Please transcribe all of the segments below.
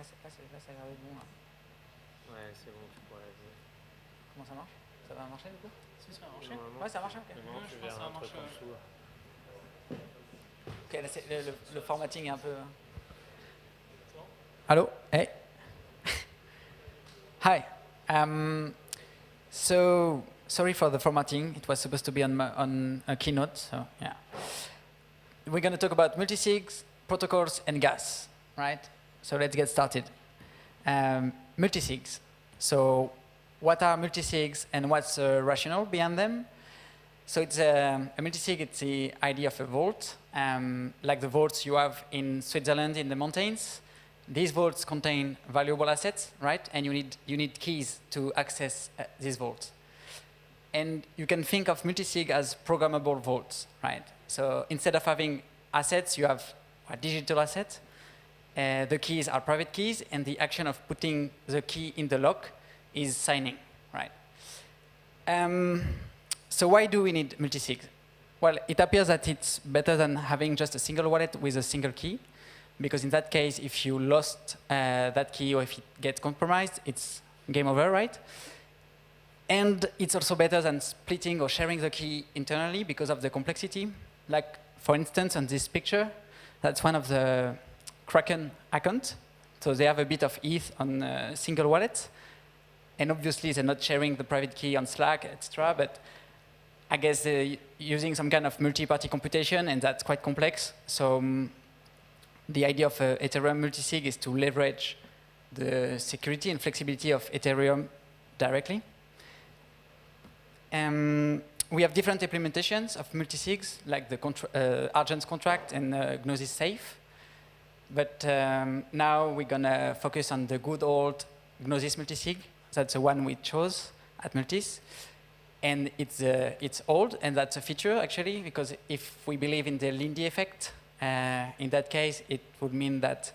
Là, ça a l'air bon. Là. Ouais, c'est bon, tu pourrais aller. Comment ça marche? Ça va marcher du coup? Si, ça a marché. Ouais, ça marche, ok. Non, tu verras un truc en dessous. Ok, là, le formatting est un peu... Hello? Hey. Hi. So, sorry for the formatting. It was supposed to be on a keynote, so yeah. We're going to talk about multisigs, protocols, and gas, right? So let's get started. Multisigs. So what are multisigs and what's the rationale behind them? So it's a multisig, it's the idea of a vault, like the vaults you have in Switzerland in the mountains. These vaults contain valuable assets, right? And you need keys to access these vaults. And you can think of multisig as programmable vaults, right? So instead of having assets, you have a digital asset. The keys are private keys, and the action of putting the key in the lock is signing, right? So why do we need multisigs? Well, it appears that it's better than having just a single wallet with a single key, because in that case, if you lost that key or if it gets compromised, it's game over, right? And it's also better than splitting or sharing the key internally because of the complexity. Like, for instance, on this picture, that's one of the Kraken accounts. So they have a bit of ETH on a single wallet. And obviously, they're not sharing the private key on Slack, etc. But I guess they're using some kind of multi-party computation, and that's quite complex. So the idea of Ethereum multisig is to leverage the security and flexibility of Ethereum directly. We have different implementations of multisigs, like the Argent's contract and Gnosis Safe. But now we're going to focus on the good old Gnosis multisig. That's the one we chose at Multis. And it's old, and that's a feature, actually, because if we believe in the Lindy effect, in that case, it would mean that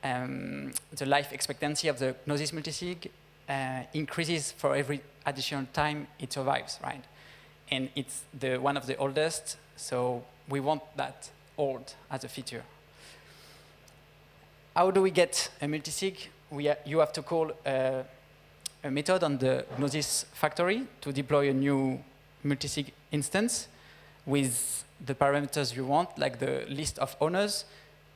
the life expectancy of the Gnosis multisig increases for every additional time it survives, right? And it's one of the oldest, so we want that old as a feature. How do we get a multisig? You have to call a method on the Gnosis factory to deploy a new multisig instance with the parameters you want, like the list of owners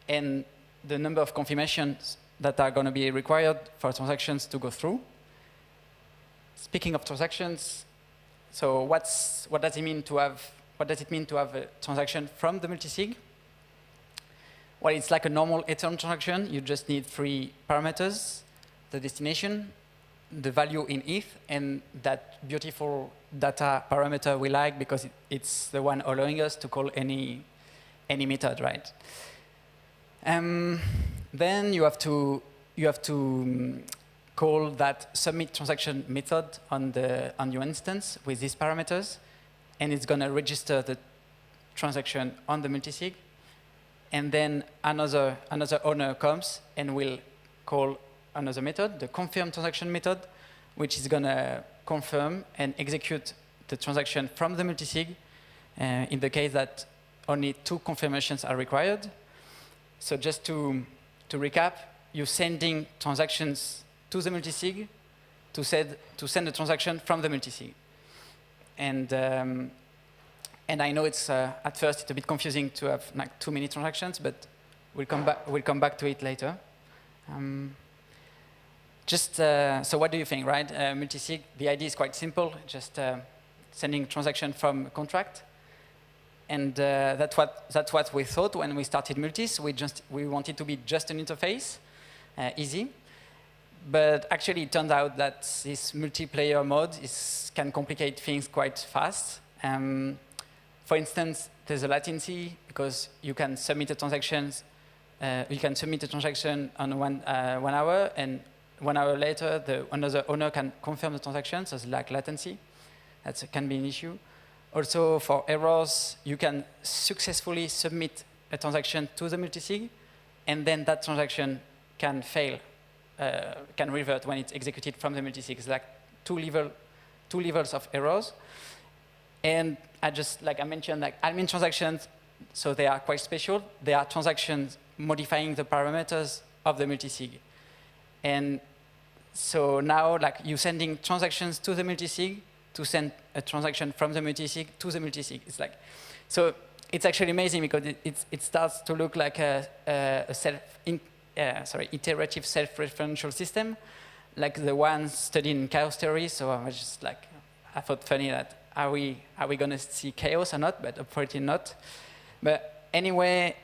and the number of confirmations that are going to be required for transactions to go through. Speaking of transactions, so what does it mean to have a transaction from the multisig? Well, it's like a normal Ethereum transaction. You just need 3 parameters: the destination, the value in ETH, and that beautiful data parameter we like because it's the one allowing us to call any method, right? Then you have to call that submit transaction method on your instance with these parameters, and it's going to register the transaction on the multisig. And then another owner comes and will call another method, the confirm transaction method, which is going to confirm and execute the transaction from the multisig in the case that only 2 confirmations are required. So just to recap, you're sending transactions to the multisig to send a transaction from the multisig. And I know it's at first it's a bit confusing to have like too many transactions, but we'll come back to it later. So what do you think, right? Multisig, the idea is quite simple, just sending transaction from a contract. And that's what we thought when we started Multis. We wanted to be just an interface, easy. But actually, it turned out that this multiplayer mode can complicate things quite fast. For instance, there's a latency because you can submit a transaction. You can submit a transaction on 1 hour, and 1 hour later, another owner can confirm the transaction. So there's like latency. That can be an issue. Also, for errors, you can successfully submit a transaction to the multisig, and then that transaction can fail, can revert when it's executed from the multisig. It's like two levels of errors. And like I mentioned, like admin transactions, so they are quite special. They are transactions modifying the parameters of the multisig. And so now, like, you're sending transactions to the multisig to send a transaction from the multisig to the multisig. It's like, so it's actually amazing because it starts to look like a iterative self-referential system, like the one studied in chaos theory. So I was just like, I thought funny that are we going to see chaos or not? But apparently not. But anyway,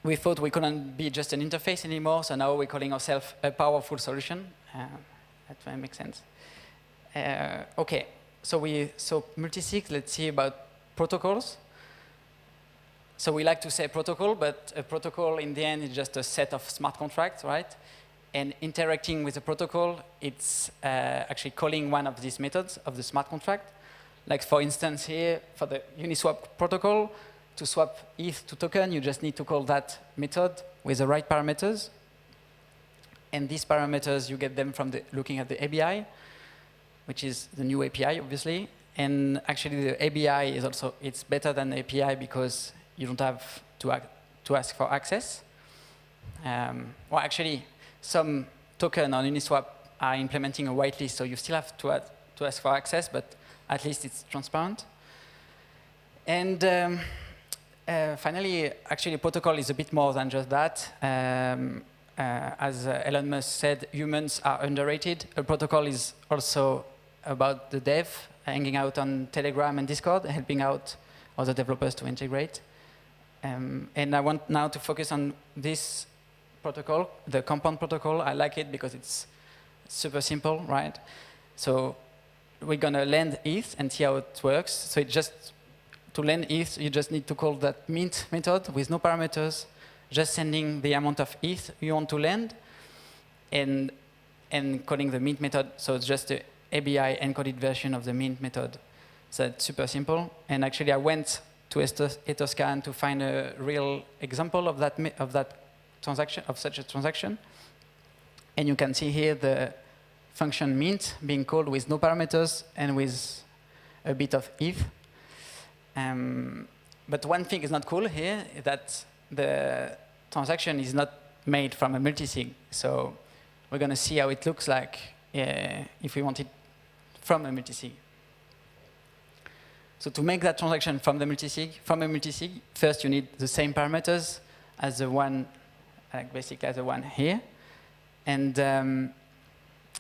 we thought we couldn't be just an interface anymore, so now we're calling ourselves a powerful solution. That might make sense. OK, so Multisig, let's see about protocols. So we like to say protocol, but a protocol in the end is just a set of smart contracts, right? And interacting with a protocol, it's actually calling one of these methods of the smart contract. Like for instance here, for the Uniswap protocol, to swap ETH to token, you just need to call that method with the right parameters. And these parameters, you get them from looking at the ABI, which is the new API, obviously. And actually, the ABI is also, it's better than the API because you don't have to ask for access. Well, actually, some token on Uniswap are implementing a whitelist, so you still have to ask for access, but at least it's transparent. And finally, actually, protocol is a bit more than just that. As Elon Musk said, humans are underrated. A protocol is also about the dev, hanging out on Telegram and Discord, helping out other developers to integrate. And I want now to focus on this protocol, the compound protocol. I like it because it's super simple, right? So we're going to lend ETH and see how it works. So it just, to lend ETH, you just need to call that mint method with no parameters, just sending the amount of ETH you want to lend, and calling the mint method. So it's just the ABI encoded version of the mint method. So it's super simple. And actually, I went to Ethoscan to find a real example of that transaction, of such a transaction. And you can see here the function mint being called with no parameters and with a bit of ETH. But one thing is not cool here, is that the transaction is not made from a multisig. So we're going to see how it looks like if we want it from a multisig. So to make that transaction from a multisig, first you need the same parameters as the one, basically as the one here. And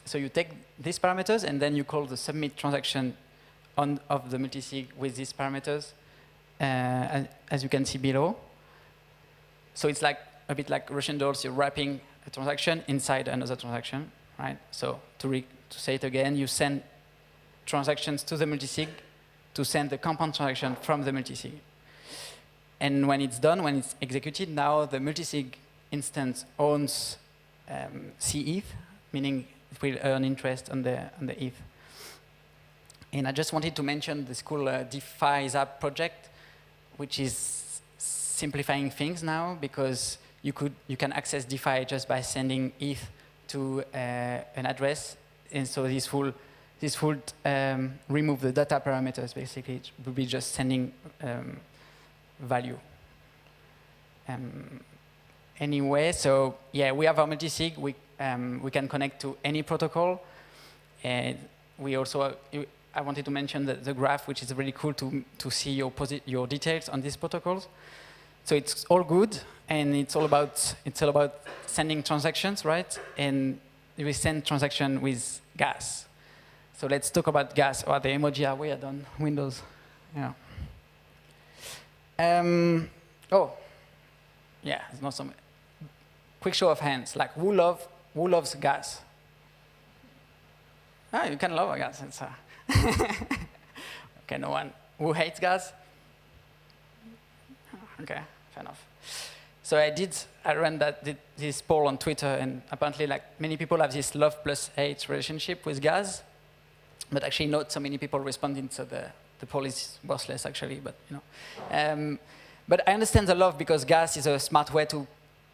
so you take these parameters, and then you call the submit transaction of the multisig with these parameters, as you can see below. So it's like a bit like Russian dolls. You're wrapping a transaction inside another transaction, right? So to say it again, you send transactions to the multisig to send the compound transaction from the multisig. And when it's done, when it's executed, now the multisig instance owns CETH, meaning it will earn interest on the ETH. And I just wanted to mention this cool DeFi Zap project, which is simplifying things now, because you can access DeFi just by sending ETH to an address, and so this would remove the data parameters. Basically, it would be just sending value. Anyway, so yeah, we have our multisig. We can connect to any protocol, and we also. I wanted to mention the graph, which is really cool to see your details on these protocols. So it's all good, and it's all about sending transactions, right? And we send transaction with gas. So let's talk about gas. Oh, the emoji are weird on Windows. Yeah. Oh, yeah. There's not some quick show of hands. Like who loves gas? Ah, you can love gas. It's okay, no one. Who hates gas? Okay, fair enough. So I ran this poll on Twitter, and apparently, like, many people have this love plus hate relationship with gas, but actually not so many people responding. So the poll is worthless, actually. But you know, but I understand the love because gas is a smart way to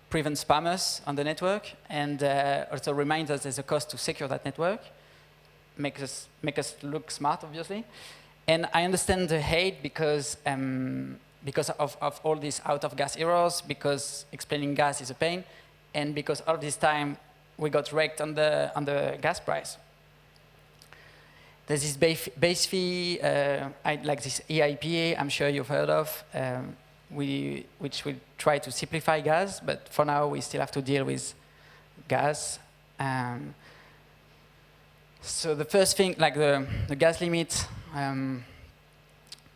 prevent spammers on the network, and also reminds us there's a cost to secure that network. Make us look smart, obviously. And I understand the hate because of all these out-of-gas errors, because explaining gas is a pain, And because all this time, we got wrecked on the gas price. There's this base fee, like this EIPA, I'm sure you've heard of, which will try to simplify gas, but for now we still have to deal with gas. So the first thing, like the gas limit,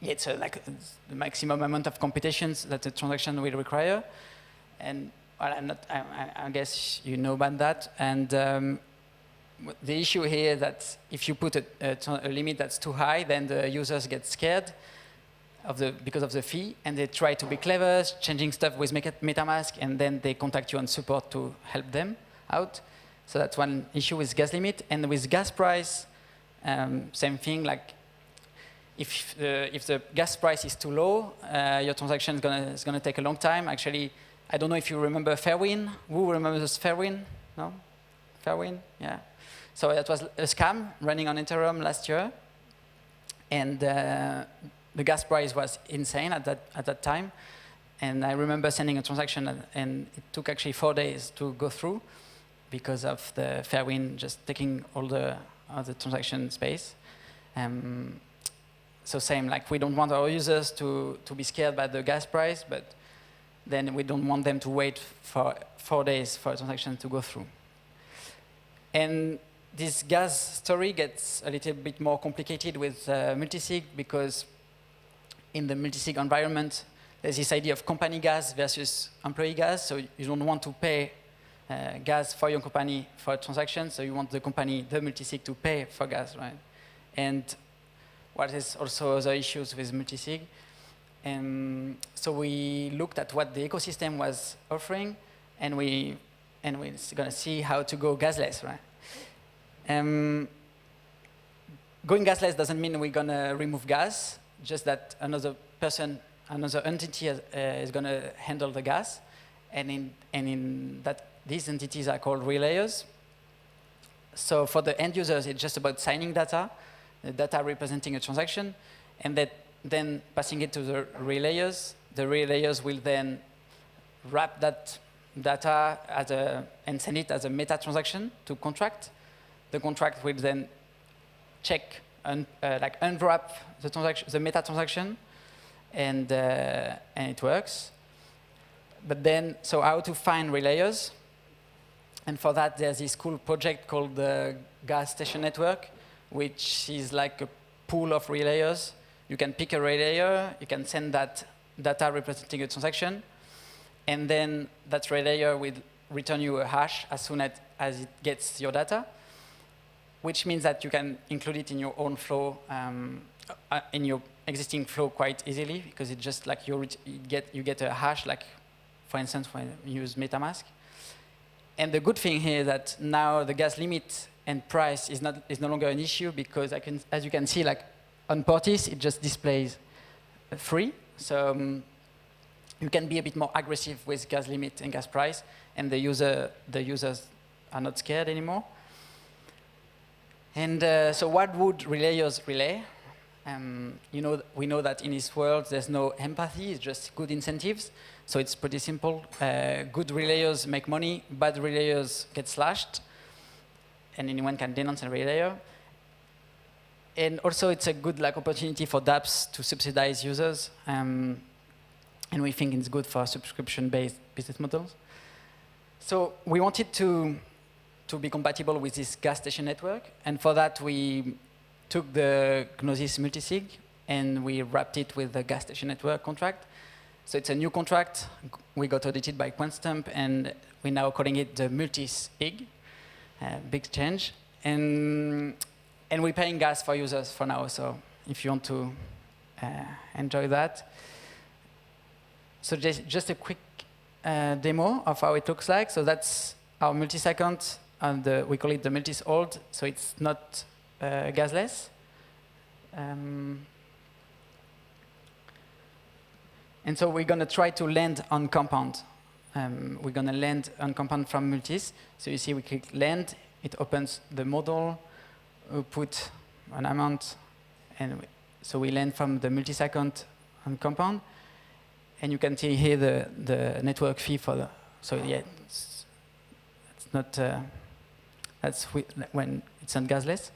it's like the maximum amount of computations that the transaction will require. And well, I guess you know about that. And the issue here is that if you put a limit that's too high, then the users get scared because of the fee, and they try to be clever, changing stuff with MetaMask, and then they contact you on support to help them out. So that's one issue with gas limit. And with gas price, same thing. Like if the gas price is too low, your transaction is gonna take a long time. Actually, I don't know if you remember Fairwind. Who remembers Fairwind? No? Fairwind? Yeah. So that was a scam running on Ethereum last year. And the gas price was insane at that time. And I remember sending a transaction, and it took actually 4 days to go through because of the Fairwind just taking all the transaction space. So same, like we don't want our users to be scared by the gas price, but then we don't want them to wait for 4 days for a transaction to go through. And this gas story gets a little bit more complicated with multisig, because in the multisig environment, there's this idea of company gas versus employee gas. So you don't want to pay gas for your company for a transaction, so you want the company, the multisig, to pay for gas, right? And what is also other issues with multisig. So we looked at what the ecosystem was offering, and we're going to see how to go gasless, right? Going gasless doesn't mean we're going to remove gas, just that another person, another entity is going to handle the gas, and in that, these entities are called relayers. So for the end users, it's just about signing data, the data representing a transaction, and then passing it to the relayers. The relayers will then wrap that data and send it as a meta transaction to contract. The contract will then check and unwrap the transaction, the meta transaction, and it works. But then, so how to find relayers? And for that, there's this cool project called the Gas Station Network, which is like a pool of relayers. You can pick a relayer, you can send that data representing a transaction, and then that relayer will return you a hash as soon as it gets your data, which means that you can include it in your own flow, in your existing flow quite easily, because it's just like you get a hash, like for instance when you use MetaMask. And the good thing here is that now the gas limit and price is no longer an issue, because as you can see, like on Portis, it just displays free. So you can be a bit more aggressive with gas limit and gas price, and the users are not scared anymore. And so what would relayers relay? We know that in this world there's no empathy, it's just good incentives. So it's pretty simple. Good relayers make money, bad relayers get slashed, and anyone can denounce a relayer. And also it's a good opportunity for dApps to subsidize users, and we think it's good for subscription-based business models. So we wanted to be compatible with this gas station network, and for that we took the Gnosis multisig and we wrapped it with the gas station network contract. So it's a new contract. We got audited by Quantstamp, and we're now calling it the Multisig. Big change. And we're paying gas for users for now, so if you want to enjoy that. So just a quick demo of how it looks like. So that's our multis account, and we call it the multis old, so it's not gasless. And so we're going to try to land on compound. We're going to land on compound from multis. So you see we click land, it opens the model, we put an amount, and so we land from the multis account on compound. And you can see here the network fee for the, so yeah, not when it's on Gasless.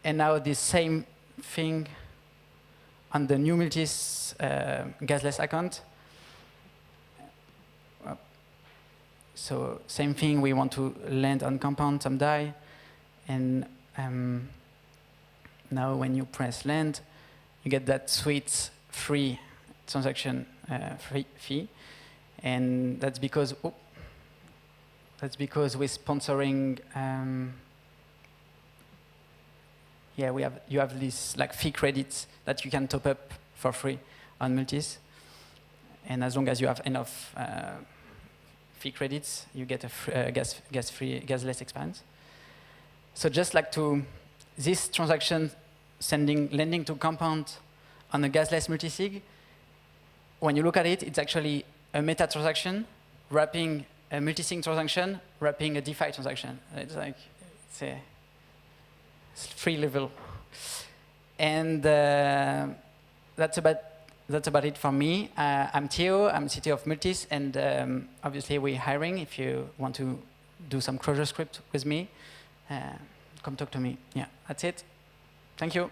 And now the same thing on the new Multis Gasless account. So same thing, we want to land on compound some die, and now when you press land, you get that sweet free transaction free fee, and that's because we're sponsoring. Yeah, you have these like fee credits that you can top up for free on Multis, and as long as you have enough fee credits, you get a gasless experience. So just like this transaction lending to compound on a gasless multisig, when you look at it, it's actually a meta transaction wrapping a multisig transaction, wrapping a DeFi transaction. It's like it's free level, and that's about it for me. I'm Theo, I'm CTO of Multis, and obviously we're hiring. If you want to do some Clojure script with me, come talk to me. Yeah, that's it. Thank you.